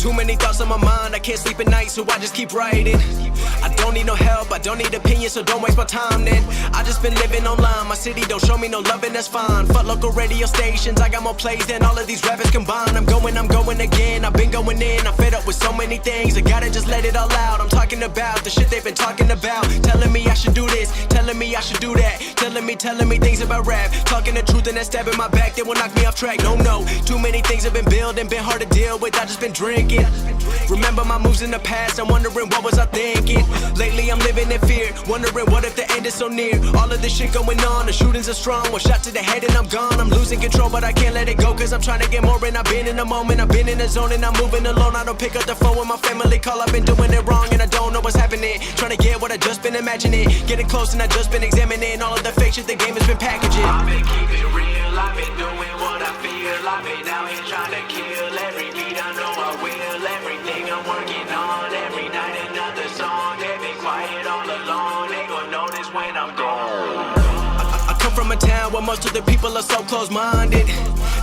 Too many thoughts on my mind, I can't sleep at night, so I just keep writing. I don't need no help, I don't need opinions, so don't waste my time then. I just been living online, my city don't show me no love and that's fine. Fuck local radio stations, I got more plays than all of these rappers combined. I'm going again, I've been going in, I'm fed up with so many things. I gotta just let it all out, I'm talking about the shit they've been talking about. Telling me I should do this, telling me I should do that. Telling me things about rap. Talking the truth and that stab in my back, they will knock me off track. No, too many things have been building, been hard to deal with, I just been drinking. Remember my moves in the past, I'm wondering what was I thinking. Lately I'm living in fear, wondering what if the end is so near. All of this shit going on, the shootings are strong. One shot to the head and I'm gone. I'm losing control but I can't let it go, cause I'm trying to get more. And I've been in the moment, I've been in the zone, and I'm moving alone. I don't pick up the phone when my family call, I've been doing it wrong and I don't know what's happening. Trying to get what I just been imagining, getting close and I just been examining all of the fake shit the game has been packaging. I've been keeping real, I've been doing what I feel. I've been out here trying to kill every beat, I know I will. Everything I'm working on, every night another song. They've been quiet all along, they gon' notice when I'm gone. I come from a town where most of the people are so close-minded.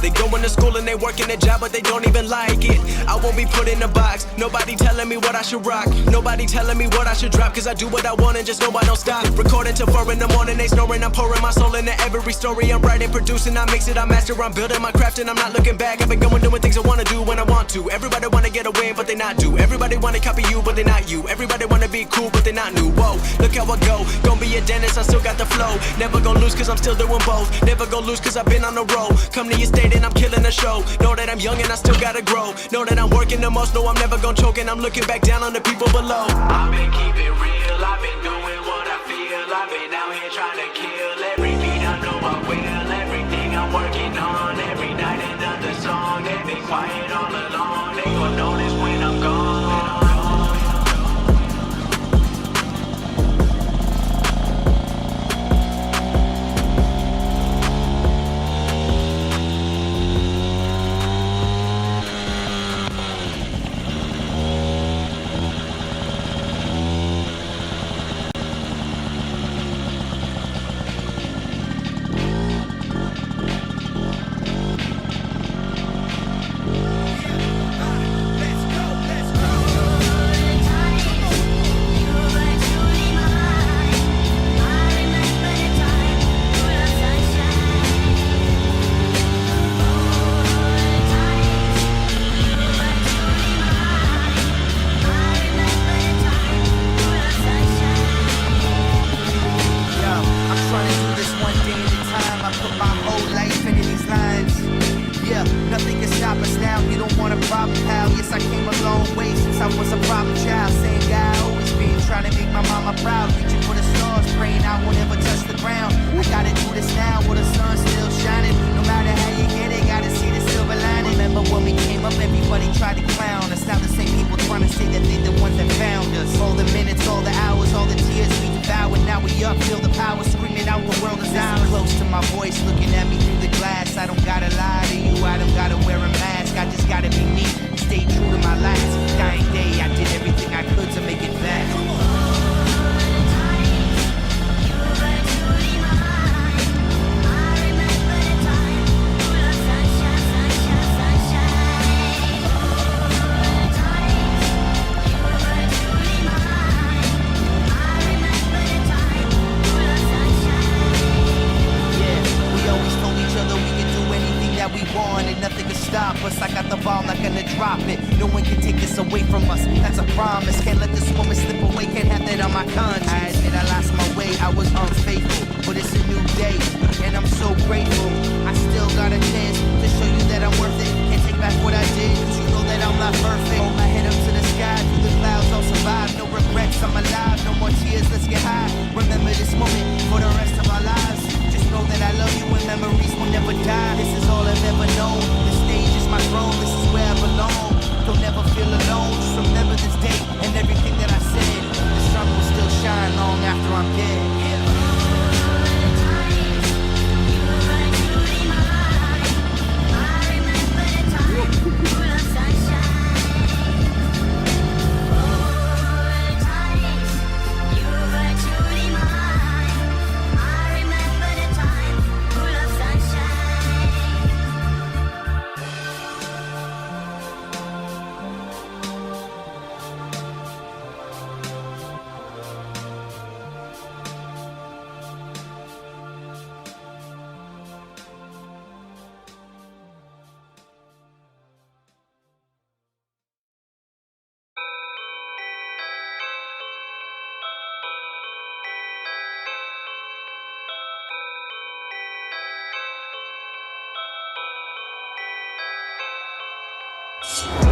They going to school and they working a job but they don't even like it. I won't be put in a box, nobody telling me what I should rock. Nobody telling me what I should drop, cause I do what I want and just know I don't stop. Recording till 4 in the morning, they snoring. I'm pouring my soul into every story. I'm writing, producing, I mix it, I master. I'm building my craft and I'm not looking back. I've been going doing things I wanna do when I want to. Everybody wanna get a win but they not do. Everybody wanna copy you but they not you. Everybody wanna be cool but they not new. Whoa, look how I go, gonna be a dentist, I still got the flow. Never gonna lose cause I'm still doing both. Never gonna lose cause I've been on the road. Come to your state and I'm killing the show. Know that I'm young and I still gotta grow. Know that I'm working the most, know I'm never gonna choke. And I'm looking back down on the people below. I've been keeping real, I've been doing what I feel. I've been out here trying to kill every beat, I know I will. Everything I'm working on, every night another song. They've been quiet all along, they gon' notice when I'm gone. Bye.